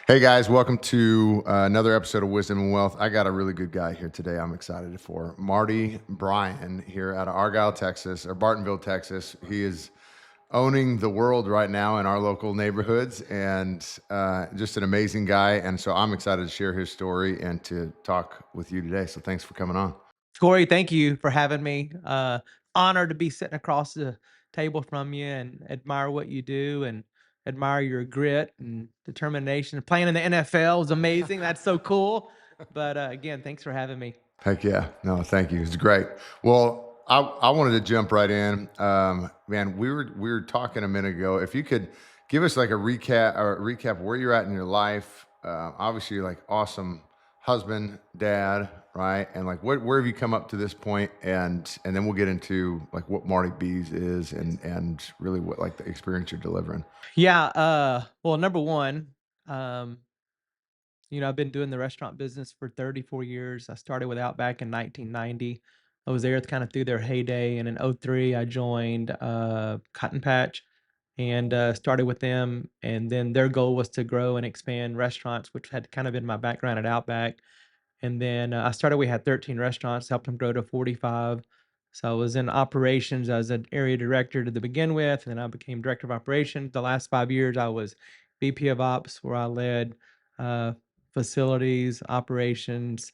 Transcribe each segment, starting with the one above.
Hey guys, welcome to another episode of Wisdom and Wealth. I got a really good guy here today. I'm excited for Marty Bryan here out of Argyle, Texas, or Bartonville, Texas. He is owning the world right now in our local neighborhoods, and just an amazing guy. And so I'm excited to share his story and to talk with you today. So thanks for coming on. Cory, thank you for having me. Honored to be sitting across the table from you and admire what you do and admire your grit and determination. Playing in the NFL is amazing. That's so cool. But again, thanks for having me. Heck yeah. No, thank you. It's great. Well, I wanted to jump right in. Man, we were talking a minute ago. If you could give us like a recap where you're at in your life. Obviously, you're like awesome husband, dad, right? And like where have you come up to this point? And then we'll get into like what Marty B's is and really what like the experience you're delivering. Yeah. Well, number one, um, I've been doing the restaurant business for 34 years. I started with Outback in 1990. I was there kind of through their heyday. And in '03, I joined Cotton Patch and started with them. And then their goal was to grow and expand restaurants, which had kind of been my background at Outback. And then I started, we had 13 restaurants, helped them grow to 45. So I was in operations as an area director to begin with, and then I became director of operations. The last 5 years, I was VP of ops, where I led uh, facilities, operations,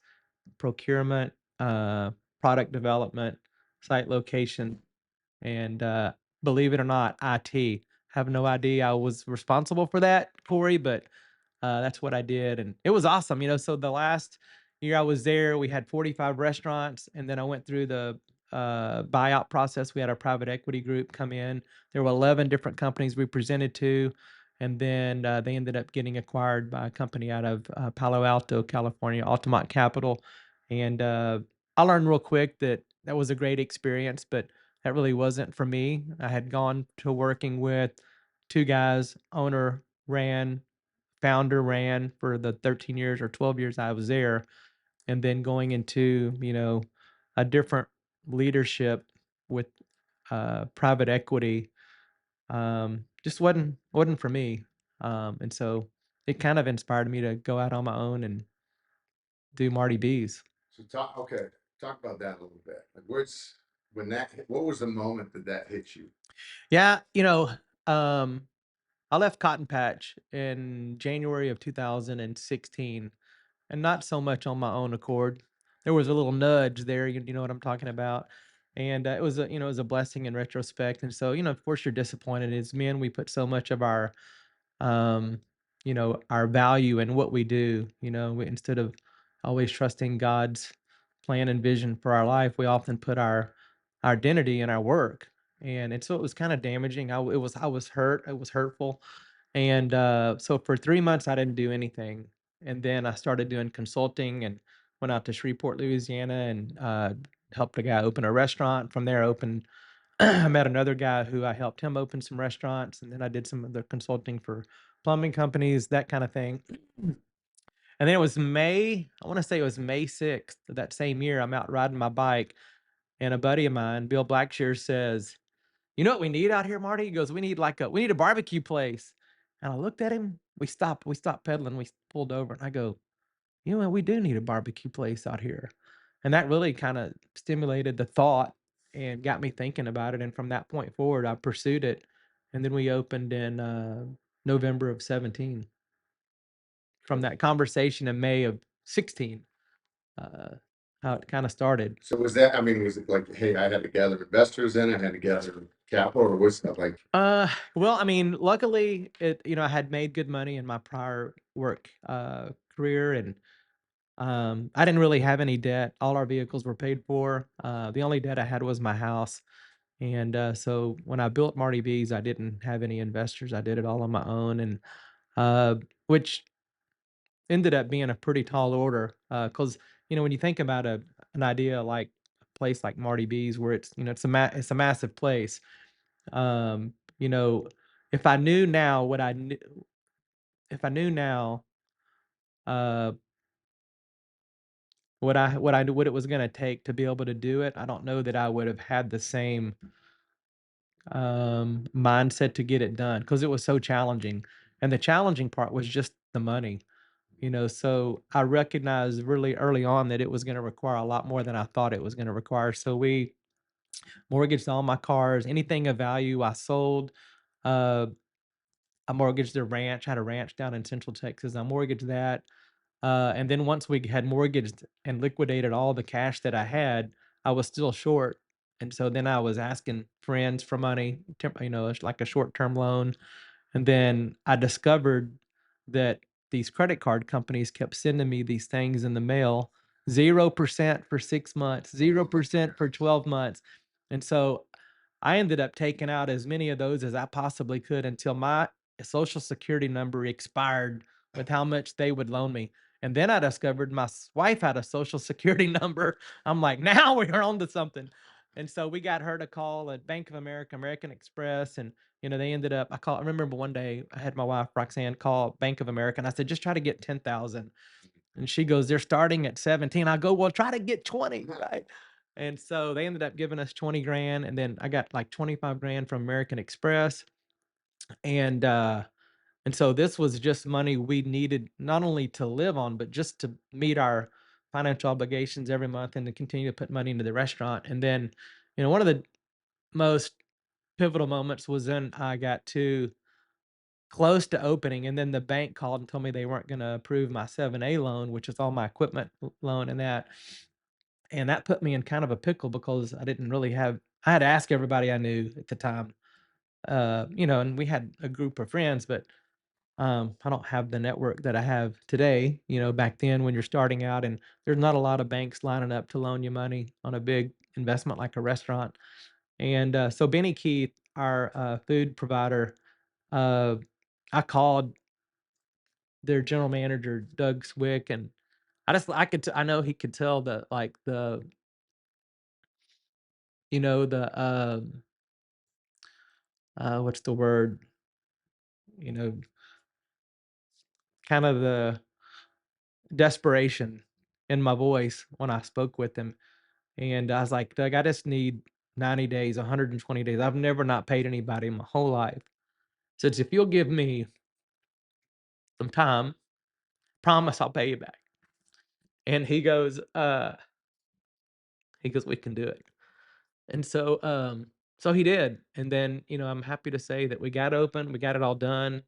procurement, product development, site location, and believe it or not, IT. Have no idea I was responsible for that, Cory, but that's what I did, and it was awesome. So the last year I was there, we had 45 restaurants, and then I went through the buyout process. We had our private equity group come in. There were 11 different companies we presented to, and then they ended up getting acquired by a company out of Palo Alto, California, Altamont Capital. And I learned real quick that that was a great experience, but that really wasn't for me. I had gone to working with two guys, owner ran, founder ran for the 13 years or 12 years I was there, and then going into, a different leadership with private equity, just wasn't for me. And so it kind of inspired me to go out on my own and do Marty B's. So talk about that a little bit. Like what was the moment that hit you? Yeah, I left Cotton Patch in January of 2016, and not so much on my own accord. There was a little nudge there, you know what I'm talking about, and it was a blessing in retrospect. And so, of course, you're disappointed. As men, we put so much of um, our value in what we do. Instead of always trusting God's plan and vision for our life, we often put our identity in our work, and so it was kind of damaging. I was hurt. It was hurtful, and so for 3 months I didn't do anything, and then I started doing consulting and went out to Shreveport, Louisiana, and helped a guy open a restaurant. From there, I opened I met another guy who I helped him open some restaurants, and then I did some of the consulting for plumbing companies, that kind of thing. And then it was I want to say it was May 6th of that same year. I'm out riding my bike, and a buddy of mine, Bill Blackshear, says, "You know what we need out here, Marty?" He goes, we need a barbecue place." And I looked at him. We stopped pedaling. We pulled over, and I go, "You know what? We do need a barbecue place out here." And that really kind of stimulated the thought and got me thinking about it. And from that point forward, I pursued it. And then we opened in November of 17. From that conversation in May of 16, uh, how it kind of started. So was that, I mean, was it like, hey, I had to gather investors in, I had to gather capital, or was that like, Well, I mean, luckily, I had made good money in my prior work career, and I didn't really have any debt. All our vehicles were paid for. The only debt I had was my house. And so when I built Marty B's, I didn't have any investors. I did it all on my own, and uh, which ended up being a pretty tall order. Because when you think about an idea like a place like Marty B's, where it's a massive place. Um, you know, if I knew now what I knew, if I knew now uh, what it was going to take to be able to do it, I don't know that I would have had the same mindset to get it done because it was so challenging. And the challenging part was just the money, so I recognized really early on that it was gonna require a lot more than I thought it was gonna require. So we mortgaged all my cars, anything of value I sold. Uh, I mortgaged the ranch. I had a ranch down in Central Texas. I mortgaged that. And then once we had mortgaged and liquidated all the cash that I had, I was still short. And so then I was asking friends for money, it's like a short-term loan. And then I discovered that these credit card companies kept sending me these things in the mail, 0% for 6 months, 0% for 12 months. And so I ended up taking out as many of those as I possibly could until my social security number expired with how much they would loan me. And then I discovered my wife had a social security number. I'm like, now we're on to something. And so we got her to call at Bank of America, American Express, and they ended up. I remember one day I had my wife Roxanne call Bank of America, and I said, just try to get 10,000. And she goes, they're starting at 17. I go, well, try to get 20, right? And so they ended up giving us 20 grand. And then I got like 25 grand from American Express. And and so this was just money we needed not only to live on, but just to meet our financial obligations every month and to continue to put money into the restaurant. And then, one of the most pivotal moments was when I got too close to opening, and then the bank called and told me they weren't going to approve my 7A loan, which is all my equipment loan and that. And that put me in kind of a pickle because I didn't really have, I had to ask everybody I knew at the time, and we had a group of friends, but I don't have the network that I have today. Back then when you're starting out and there's not a lot of banks lining up to loan you money on a big investment like a restaurant. And so Benny Keith, our food provider, uh, I called their general manager, Doug Swick, and I know he could tell that like the what's the word, you know, kind of the desperation in my voice when I spoke with him. And I was like, Doug, I just need 90 days, 120 days. I've never not paid anybody in my whole life. Says, if you'll give me some time, promise I'll pay you back. And he goes, we can do it. And so he did. And then, I'm happy to say that we got open, we got it all done,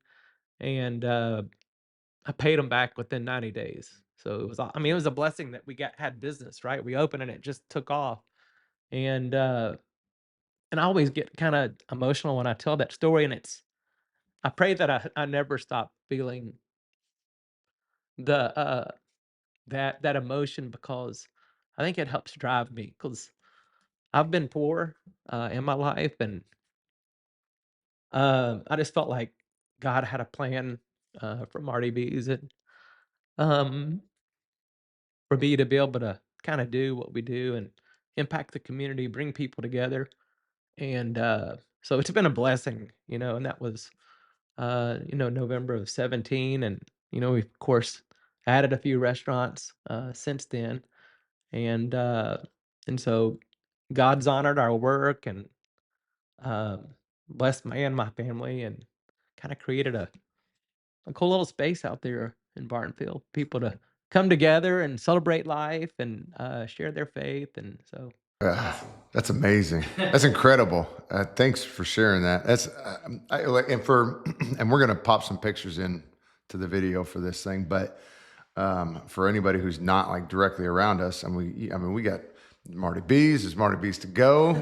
and I paid him back within 90 days. So it was a blessing that we had business, right? We opened and it just took off. And and I always get kind of emotional when I tell that story. And I pray that I never stop feeling the that emotion, because I think it helps drive me, because I've been poor in my life, and I just felt like God had a plan for Marty B's, and um, for me to be able to kind of do what we do and impact the community, bring people together. And so it's been a blessing, and that was, November of 17. And, we, of course, added a few restaurants since then. And, uh, and so God's honored our work and um, blessed me and my family, and kind of created a cool little space out there in Bartonville, people to come together and celebrate life and share their faith. And so, Uh, that's amazing. That's incredible. Thanks for sharing that. That's and for and we're gonna pop some pictures in to the video for this thing. But for anybody who's not like directly around us, and we got Marty B's. There's Marty B's to go.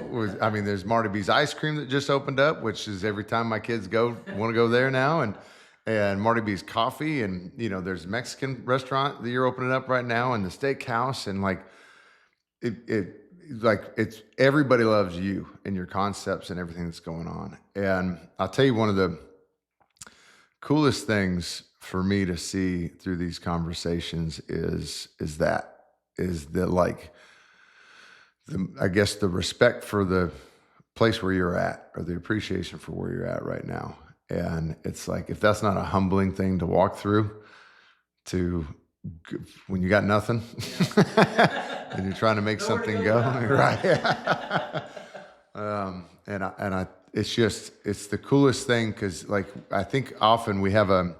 There's Marty B's ice cream that just opened up, which is every time my kids want to go there now, and Marty B's coffee, and there's a Mexican restaurant that you're opening up right now, and the steakhouse, and like it like it's everybody loves you and your concepts and everything that's going on. And I'll tell you, one of the coolest things for me to see through these conversations is that like I guess the respect for the place where you're at, or the appreciation for where you're at right now. And it's like, if that's not a humbling thing to walk through, to when you got nothing and you're trying to make something go right. And it's just it's the coolest thing because like I think often we have a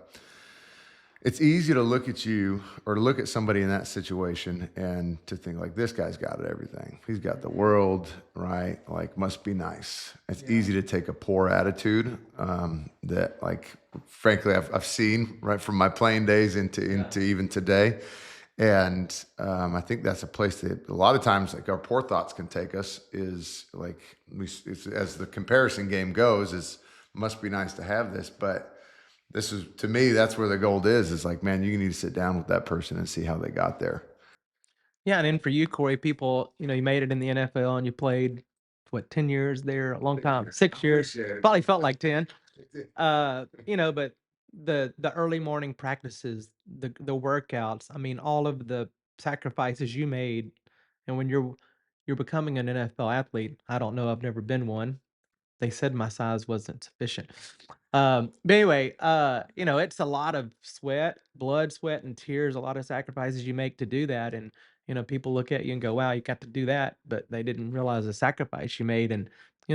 it's easy to look at you or to look at somebody in that situation and to think like this guy's got everything. He's got the world, right? Like must be nice. It's Yeah. easy to take a poor attitude that like frankly I've seen right from my playing days Yeah. into even today. And I think that's a place that a lot of times like our poor thoughts can take us is like it's, as the comparison game goes is must be nice to have this, but this is to me, that's where the gold is like, man, you need to sit down with that person and see how they got there. Yeah, and then for you, Corey, people, you made it in the NFL and you played what, 10 years there, a long time, 6 years, probably felt like 10. But the early morning practices, the workouts, I mean, all of the sacrifices you made, and when you're becoming an NFL athlete, I don't know, I've never been one. They said my size wasn't sufficient. But anyway, it's a lot of sweat, blood, sweat, and tears, a lot of sacrifices you make to do that. And, people look at you and go, wow, you got to do that. But they didn't realize the sacrifice you made. And,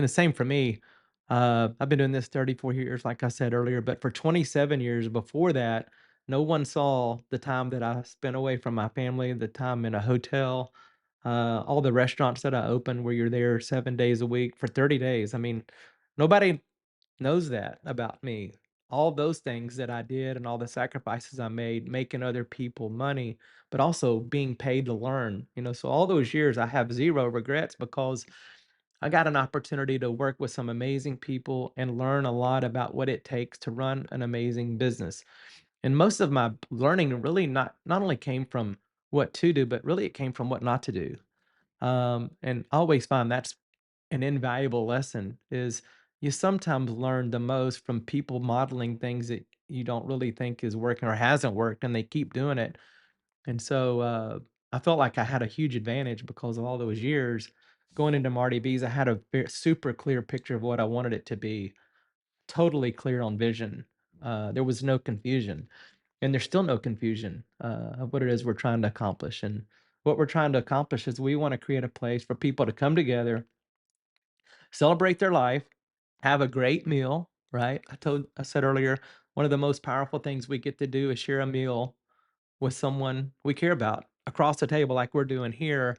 same for me. I've been doing this 34 years, like I said earlier, but for 27 years before that, no one saw the time that I spent away from my family, the time in a hotel, all the restaurants that I opened where you're there 7 days a week for 30 days. I mean, nobody knows that about me. All those things that I did and all the sacrifices I made, making other people money, but also being paid to learn. So all those years I have zero regrets because I got an opportunity to work with some amazing people and learn a lot about what it takes to run an amazing business. And most of my learning really not only came from what to do, but really it came from what not to do. And I always find that's an invaluable lesson is you sometimes learn the most from people modeling things that you don't really think is working or hasn't worked and they keep doing it. And so I felt like I had a huge advantage because of all those years going into Marty B's. I had a super clear picture of what I wanted it to be, totally clear on vision. There was no confusion. And there's still no confusion of what it is we're trying to accomplish. And what we're trying to accomplish is we want to create a place for people to come together, celebrate their life, have a great meal, right? I said earlier, one of the most powerful things we get to do is share a meal with someone we care about across the table like we're doing here.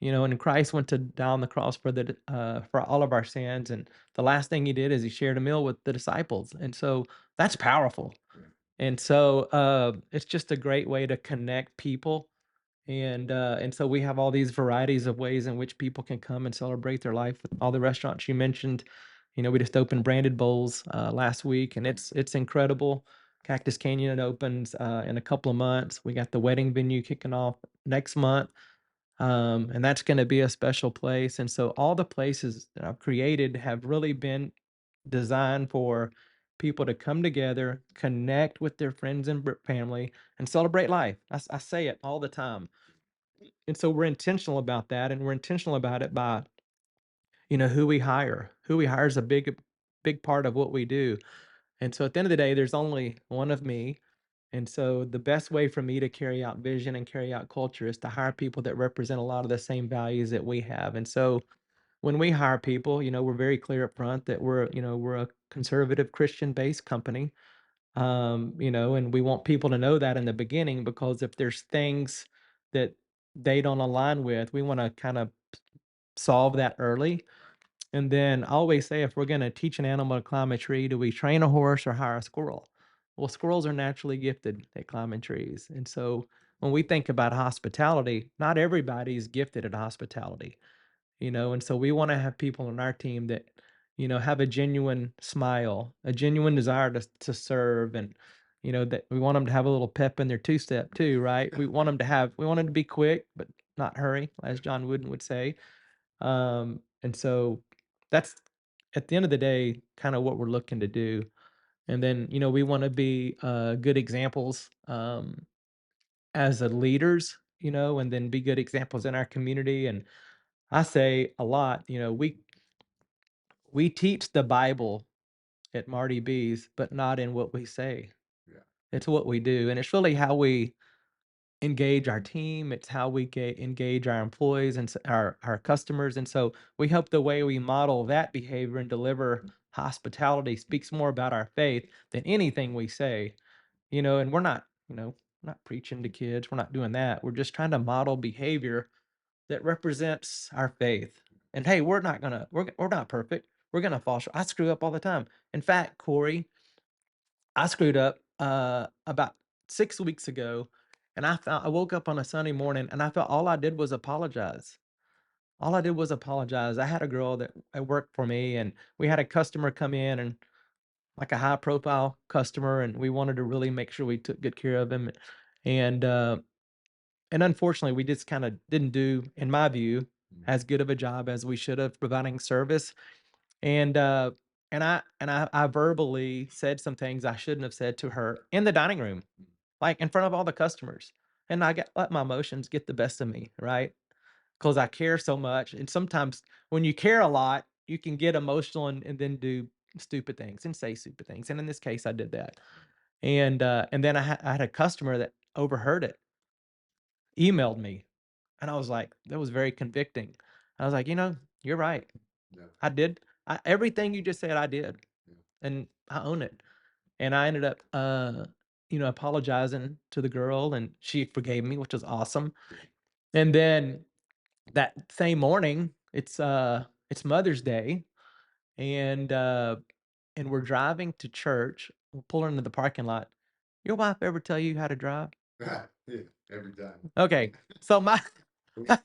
And Christ went to die on the cross for all of our sins. And the last thing he did is he shared a meal with the disciples. And so that's powerful. And so, it's just a great way to connect people, and so we have all these varieties of ways in which people can come and celebrate their life with all the restaurants you mentioned. We just opened Branded Bowls, last week, and it's incredible. Cactus Canyon opens, in a couple of months. We got the wedding venue kicking off next month, and that's gonna be a special place, and so all the places that I've created have really been designed for people to come together, connect with their friends and family, and celebrate life. I say it all the time. And so we're intentional about that, and we're intentional about it by, who we hire. Who we hire is a big part of what we do. And so at the end of the day, there's only one of me. And so the best way for me to carry out vision and carry out culture is to hire people that represent a lot of the same values that we have. And so when we hire people, we're very clear up front that we're a conservative Christian based company. And we want people to know that in the beginning because if there's things that they don't align with, we want to kind of solve that early. And then I always say, if we're going to teach an animal to climb a tree, do we train a horse or hire a squirrel? Well, squirrels are naturally gifted at climbing trees. And so when we think about hospitality, not everybody's gifted at hospitality. And so we want to have people on our team that, have a genuine smile, a genuine desire to serve, and that we want them to have a little pep in their two step too, right? We want them to be quick but not hurry, as John Wooden would say. And so that's at the end of the day kind of what we're looking to do. And then we want to be good examples as a leaders, and then be good examples in our community. And I say a lot, we teach the Bible at Marty B's, but not in what we say. Yeah. It's what we do, and it's really how we engage our team. It's how we engage our employees and our customers. And so we hope the way we model that behavior and deliver hospitality speaks more about our faith than anything we say, and we're not, not preaching to kids. We're not doing that. We're just trying to model behavior that represents our faith. And hey, we're not perfect. We're gonna fall short. I screw up all the time. In fact, Corey, I screwed up about 6 weeks ago, and I woke up on a Sunday morning and I felt all I did was apologize. All I did was apologize. I had a girl that worked for me, and we had a customer come in, and like a high profile customer, and we wanted to really make sure we took good care of him. And and unfortunately, we just kind of didn't do, in my view, as good of a job as we should have providing service. And I verbally said some things I shouldn't have said to her in the dining room, like in front of all the customers. And I got let my emotions get the best of me, right? Because I care so much. And sometimes when you care a lot, you can get emotional and then do stupid things and say stupid things. And in this case, I did that. And then I had a customer that overheard it, emailed me, and I was like, that was very convicting. I was like, you're right. Yeah. I did. Everything you just said, I did, Yeah. and I own it. And I ended up, apologizing to the girl, and she forgave me, which was awesome. And then that same morning, it's Mother's Day, and we're driving to church. We're pulling into the parking lot. Your wife ever tell you how to drive? Yeah, every time. Okay, so my Here,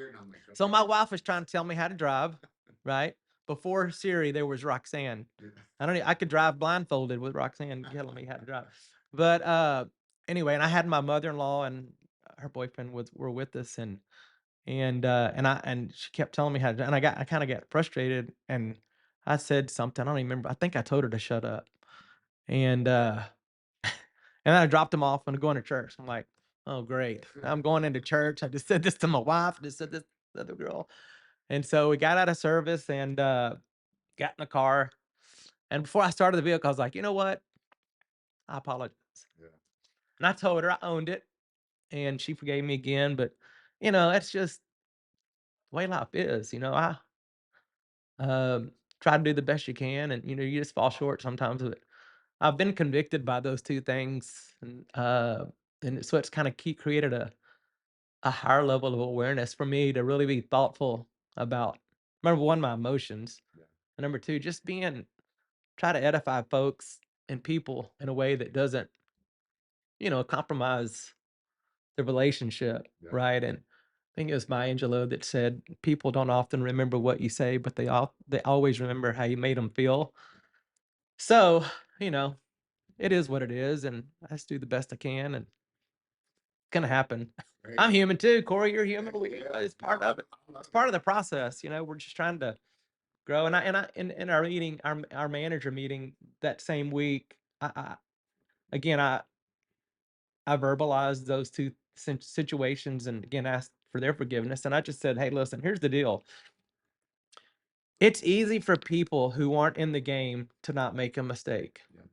and I'm like, so okay. my wife was trying to tell me how to drive, right? Before Siri, there was Roxanne. Yeah. I could drive blindfolded with Roxanne telling me how to drive. But anyway, and I had my mother-in-law and her boyfriend were with us, and she kept telling me how to, and I kind of got frustrated, and I said something. I don't even remember. I think I told her to shut up. And and then I dropped him off and going to church. I'm like, oh great. I'm going into church. I just said this to my wife. I just said this to the other girl. And so we got out of service and got in the car. And before I started the vehicle, I was like, you know what? I apologize. Yeah. And I told her I owned it, and she forgave me again. But that's just the way life is. I try to do the best you can, and you just fall short sometimes. But I've been convicted by those two things, and so it's kind of created a higher level of awareness for me to really be thoughtful about, number one, my emotions, Yeah. and number two, just try to edify folks and people in a way that doesn't, compromise the relationship, Yeah. right? And I think it was Maya Angelou that said, "People don't often remember what you say, but they always remember how you made them feel." So, you know, it is what it is, and I just do the best I can, and it's gonna happen. Great. I'm human too, Corey. You're human. It's part of it. I love It's part of the process. We're just trying to grow. In our meeting, our manager meeting that same week, again, I verbalized those two situations, and again asked for their forgiveness. And I just said, "Hey, listen. Here's the deal. It's easy for people who aren't in the game to not make a mistake." Yeah.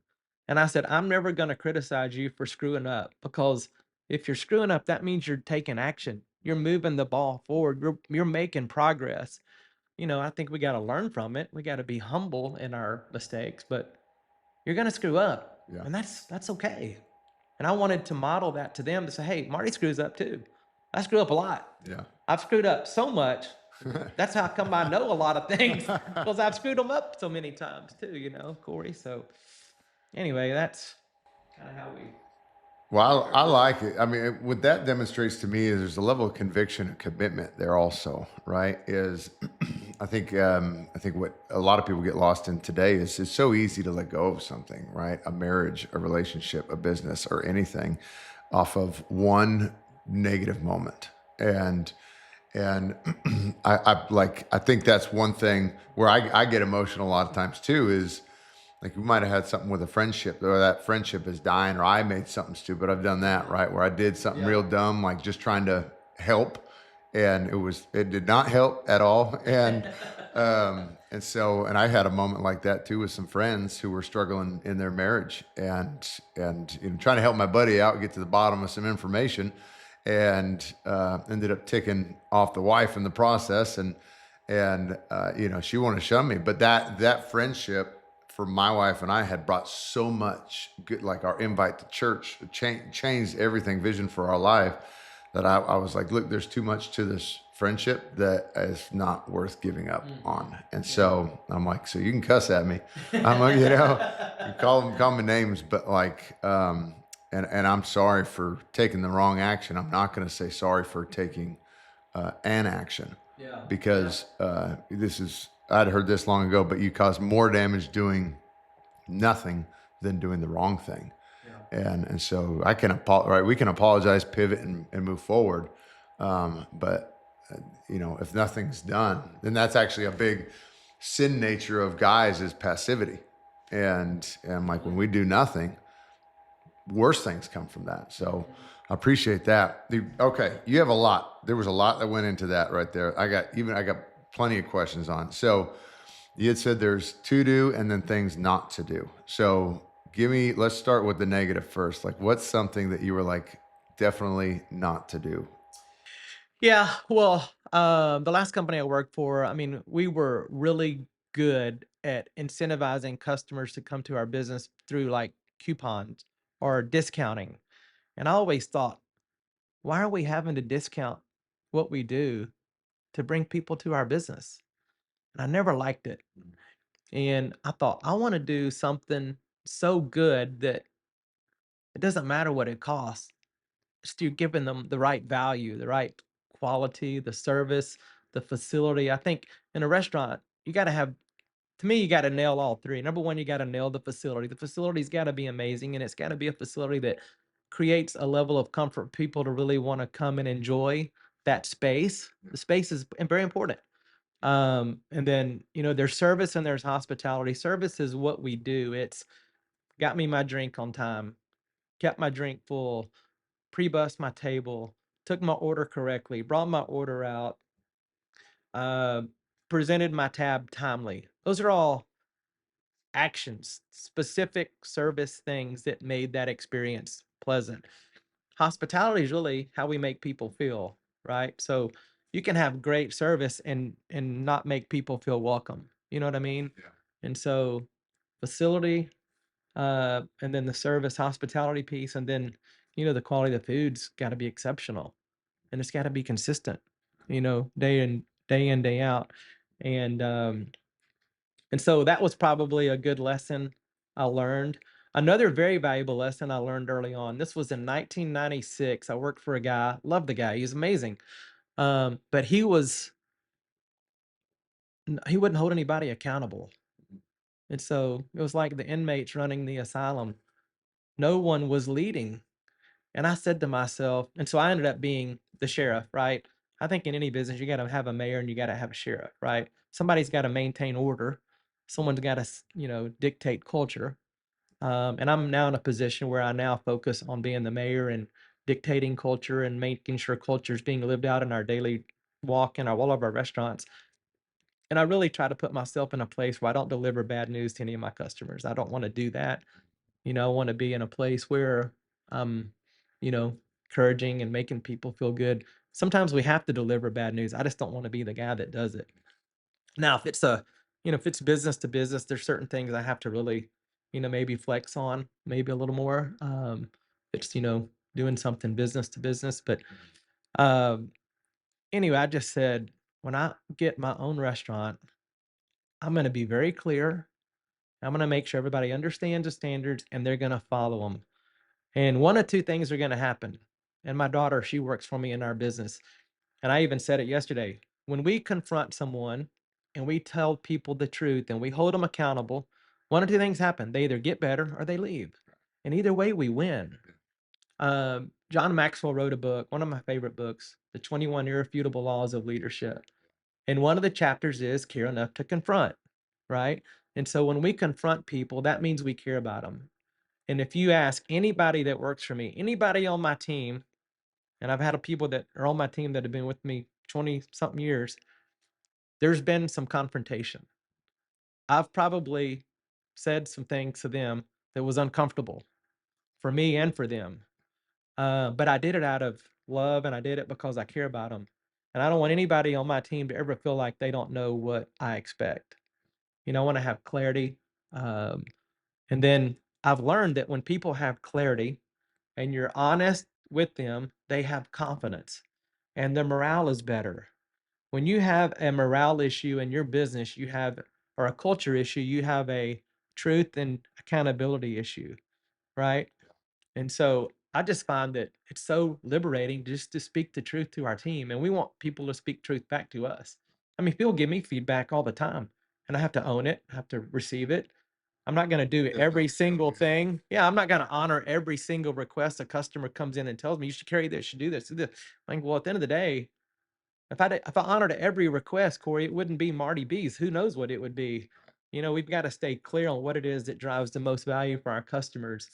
And I said, "I'm never going to criticize you for screwing up, because if you're screwing up, that means you're taking action. You're moving the ball forward. You're making progress. I think we got to learn from it. We got to be humble in our mistakes, but you're going to screw up, Yeah. and that's okay." And I wanted to model that to them, to say, "Hey, Marty screws up too. I screw up a lot. Yeah. I've screwed up so much. That's how come I know a lot of things, because I've screwed them up so many times too, Corey." So anyway, that's kind of how we. Well, I like it. I mean, what that demonstrates to me is there's a level of conviction and commitment there also, right? Is I think what a lot of people get lost in today is it's so easy to let go of something, right? A marriage, a relationship, a business, or anything off of one negative moment. And I think that's one thing where I get emotional a lot of times too, is like we might have had something with a friendship, or that friendship is dying, or I made something stupid. I've done that, right? Where I did something real dumb, like just trying to help, and it did not help at all. And I had a moment like that too with some friends who were struggling in their marriage, and trying to help my buddy out, get to the bottom of some information, and ended up ticking off the wife in the process, and you know, she wanted to shun me, but that friendship for my wife and I had brought so much good, like our invite to church changed everything, vision for our life, that I was like, look, there's too much to this friendship that is not worth giving up on. And Yeah. so I'm like, so you can cuss at me, I'm like, you know, you call me names, but like, and I'm sorry for taking the wrong action. I'm not going to say sorry for taking an action, Yeah. because this is, I'd heard this long ago, but you cause more damage doing nothing than doing the wrong thing. Yeah. And so I can right, we can apologize, pivot, and move forward. But you know, if nothing's done, then that's actually a big sin nature of guys, is passivity. And like when we do nothing, worse things come from that. So I appreciate that. Okay, you have a lot. There was a lot that went into that right there. I got plenty of questions on. So you had said there's to do and then things not to do. So let's start with the negative first. Like, what's something that you were like, definitely not to do? Yeah, well, the last company I worked for, I mean, we were really good at incentivizing customers to come to our business through like coupons or discounting. And I always thought, why are we having to discount what we do to bring people to our business? And I never liked it. And I thought, I want to do something so good that it doesn't matter what it costs. Just you giving them the right value, the right quality, the service, the facility. I think in a restaurant, you got to have, to me, you got to nail all three. Number one, you got to nail the facility. The facility's got to be amazing, and it's got to be a facility that creates a level of comfort for people to really want to come and enjoy that space. The space is very important. And then, you know, there's service and there's hospitality. Service is what we do. It's got me my drink on time, kept my drink full, pre-bussed my table, took my order correctly, brought my order out, uh, presented my tab timely. Those are all actions, specific service things that made that experience pleasant. Hospitality is really how we make people feel, right? So you can have great service and not make people feel welcome. You know what I mean? Yeah. And so facility, and then the service hospitality piece, and then, you know, the quality of the food's got to be exceptional, and it's got to be consistent, you know, day in, day out. And um and so that was probably a good lesson I learned. Another very valuable lesson I learned early on, this was in 1996. I worked for a guy, loved the guy, he's amazing. But he wouldn't hold anybody accountable. And so it was like the inmates running the asylum. No one was leading. And I said to myself, and so I ended up being the sheriff, right? I think in any business, you got to have a mayor and you got to have a sheriff, right? Somebody's got to maintain order. Someone's got to, you know, dictate culture. And I'm now in a position where I now focus on being the mayor and dictating culture and making sure culture is being lived out in our daily walk in all of our restaurants. And I really try to put myself in a place where I don't deliver bad news to any of my customers. I don't want to do that. You know, I want to be in a place where I'm, you know, encouraging and making people feel good. Sometimes we have to deliver bad news. I just don't want to be the guy that does it. Now, if it's if it's business to business, there's certain things I have to really, you know, maybe flex on, maybe a little more. It's, you know, doing something business to business. But um, anyway, I just said, when I get my own restaurant, I'm going to be very clear. I'm going to make sure everybody understands the standards and they're going to follow them. And one of two things are going to happen. And my daughter, she works for me in our business. And I even said it yesterday. When we confront someone and we tell people the truth and we hold them accountable, one of two things happen. They either get better or they leave. And either way, we win. John Maxwell wrote a book, one of my favorite books, The 21 Irrefutable Laws of Leadership. And one of the chapters is care enough to confront, right? And so when we confront people, that means we care about them. And if you ask anybody that works for me, anybody on my team, and I've had people that are on my team that have been with me 20 something years, there's been some confrontation. I've probably said some things to them that was uncomfortable for me and for them. But I did it out of love and I did it because I care about them. And I don't want anybody on my team to ever feel like they don't know what I expect. I want to have clarity. Um, and then I've learned that when people have clarity and you're honest with them, they have confidence and their morale is better. When you have a morale issue in your business, or a culture issue, you have a truth and accountability issue, right? And so I just find that it's so liberating just to speak the truth to our team. And we want people to speak truth back to us. I mean, people give me feedback all the time and I have to own it, I have to receive it. I'm not going to do every single thing. Yeah, I'm not going to honor every single request a customer comes in and tells me you should carry this, should do this, do this. Like, well, at the end of the day, if I honored every request, Cory, it wouldn't be Marty B's. Who knows what it would be? We've got to stay clear on what it is that drives the most value for our customers,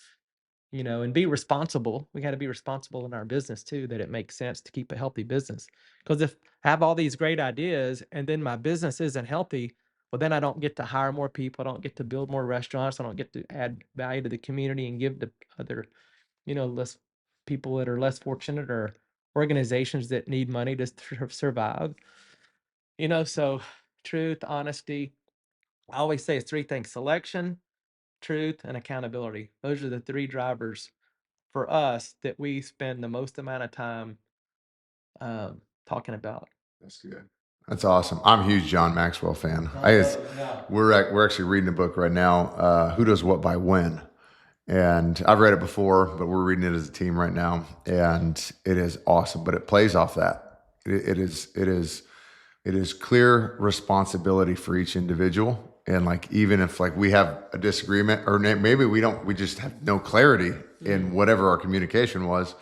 and be responsible. We got to be responsible in our business too, that it makes sense to keep a healthy business. Because if I have all these great ideas and then my business isn't healthy, well, then I don't get to hire more people. I don't get to build more restaurants. I don't get to add value to the community and give to other, less people that are less fortunate or organizations that need money to survive. So truth, honesty. I always say it's three things: selection, truth, and accountability. Those are the three drivers for us that we spend the most amount of time talking about. That's good. That's awesome. I'm a huge John Maxwell fan. Yeah. We're actually reading a book right now, Who Does What by When. And I've read it before, but we're reading it as a team right now, and it is awesome. But it plays off that. It is clear responsibility for each individual, and like even if like we have a disagreement, or maybe we don't, we just have no clarity in whatever our communication was.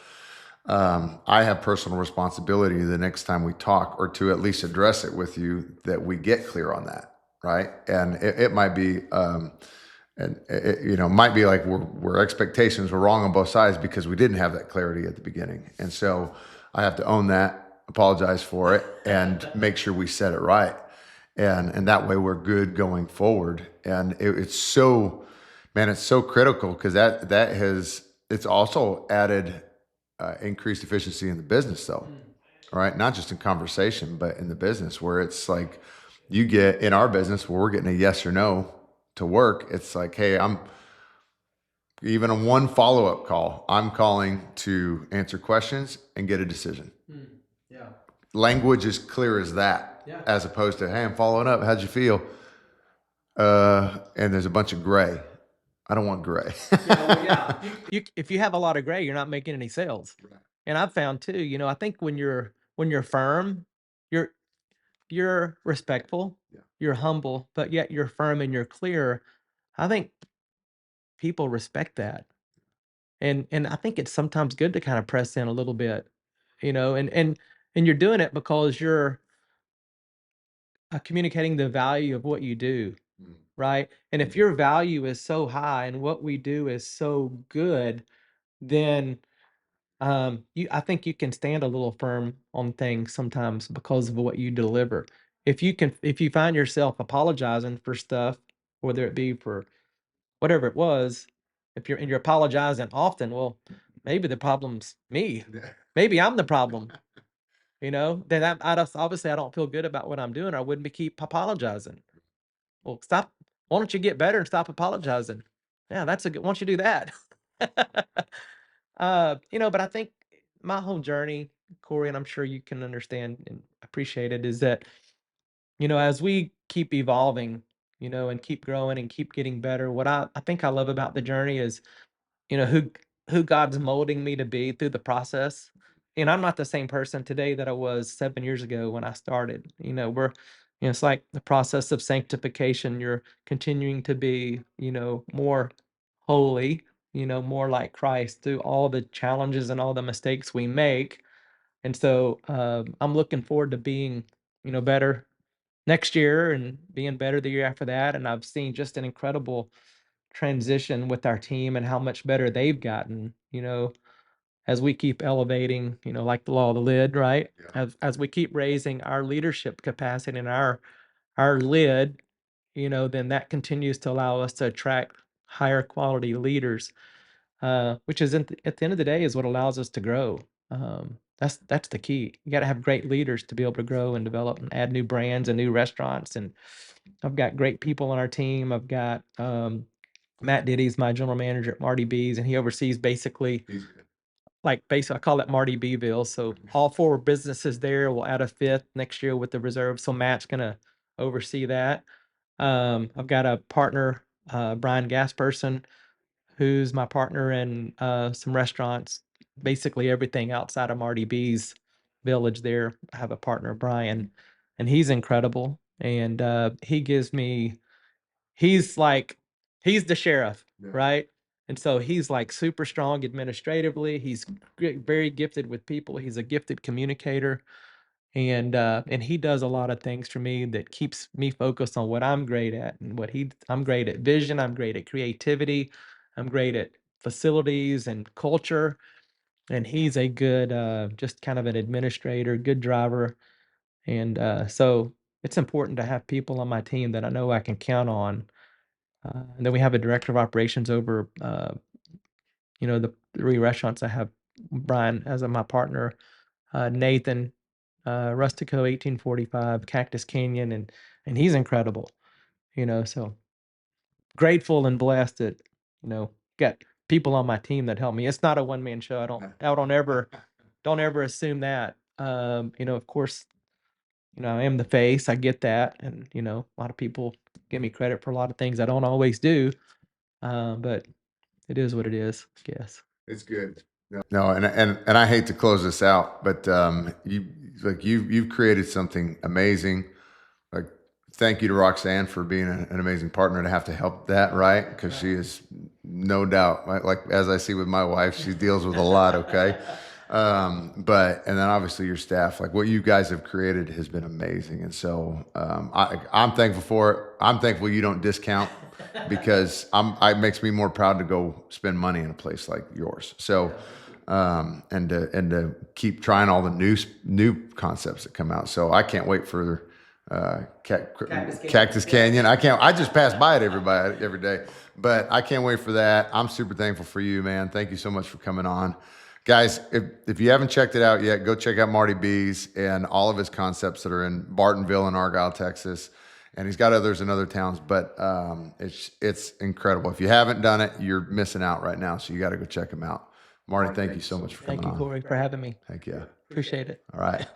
I have personal responsibility the next time we talk, or to at least address it with you, that we get clear on that, right? And it might be. And might be like we're expectations were wrong on both sides because we didn't have that clarity at the beginning. And so I have to own that, apologize for it, and make sure we set it right. And that way we're good going forward. And it's so, man, it's so critical, because it's also added increased efficiency in the business though. Right? Not just in conversation, but in the business, where it's like you get in our business where we're getting a yes or no to work. It's like, hey, I'm even a one follow-up call. I'm calling to answer questions and get a decision. Yeah. Language is clear as that, Yeah. as opposed to, hey, I'm following up. How'd you feel? And there's a bunch of gray. I don't want gray. Yeah. If you have a lot of gray, you're not making any sales. Right. And I've found too, I think when you're firm, you're you're respectful, Yeah. you're humble, but yet you're firm and you're clear. I think people respect that. And I think it's sometimes good to kind of press in a little bit, and you're doing it because you're communicating the value of what you do, Mm. right? And if your value is so high and what we do is so good, then I think you can stand a little firm on things sometimes because of what you deliver. If you find yourself apologizing for stuff, whether it be for whatever it was, if you're apologizing often, well, maybe the problem's me. Yeah. Maybe I'm the problem. Then obviously I don't feel good about what I'm doing. I wouldn't be keep apologizing. Well, stop. Why don't you get better and stop apologizing? Yeah, that's a good. Why don't you do that? But I think my whole journey, Cory, and I'm sure you can understand and appreciate it, is that as we keep evolving, and keep growing and keep getting better. What I think I love about the journey is who God's molding me to be through the process. And I'm not the same person today that I was 7 years ago when I started. It's like the process of sanctification. You're continuing to be, more holy, more like Christ through all the challenges and all the mistakes we make. And so I'm looking forward to being, better next year and being better the year after that. And I've seen just an incredible transition with our team and how much better they've gotten, as we keep elevating, like the law of the lid, right? Yeah. As we keep raising our leadership capacity and our lid, then that continues to allow us to attract higher quality leaders, which is at the end of the day is what allows us to grow. that's the key. You got to have great leaders to be able to grow and develop and add new brands and new restaurants. And I've got great people on our team. I've got Matt Diddy's my general manager at Marty B's, and he oversees basically He's good. I call it Marty Bville. So all 4 businesses there. We'll add a 5th next year with the reserve. So Matt's gonna oversee that. I've got a partner, Brian Gasperson, who's my partner in some restaurants, basically everything outside of Marty B's village there. I have a partner, Brian, and he's incredible. And he gives me, he's like, he's the sheriff, Yeah. right? And so he's like super strong administratively. He's very gifted with people. He's a gifted communicator, and he does a lot of things for me that keeps me focused on what I'm great at. And I'm great at vision, I'm great at creativity, I'm great at facilities and culture, and he's a good just kind of an administrator, good driver. And so it's important to have people on my team that I know I can count on. And then we have a director of operations over the 3 restaurants. I have Brian as my partner, Nathan, Rustico 1845, Cactus Canyon, and he's incredible, so grateful and blessed that, got people on my team that help me. It's not a one-man show. I don't ever assume that. Of course, I am the face. I get that. And, a lot of people give me credit for a lot of things I don't always do. But it is what it is, I guess. It's good. No, and I hate to close this out, but you've created something amazing. Like, thank you to Roxanne for being an amazing partner to have to help that, right? Because she is no doubt, like as I see with my wife, she deals with a lot. Okay, and then obviously your staff, like what you guys have created has been amazing, and so I'm thankful for it. I'm thankful you don't discount because it makes me more proud to go spend money in a place like yours. So. And to keep trying all the new concepts that come out. So I can't wait for Cactus Canyon. I just pass by it every day, but I can't wait for that. I'm super thankful for you, man. Thank you so much for coming on. Guys, if you haven't checked it out yet, go check out Marty B's and all of his concepts that are in Bartonville and Argyle, Texas. And he's got others in other towns, but it's incredible. If you haven't done it, you're missing out right now. So you got to go check him out. Marty, thank you so much for coming on. Thank you, Cory, for having me. Heck yeah. Appreciate it. All right.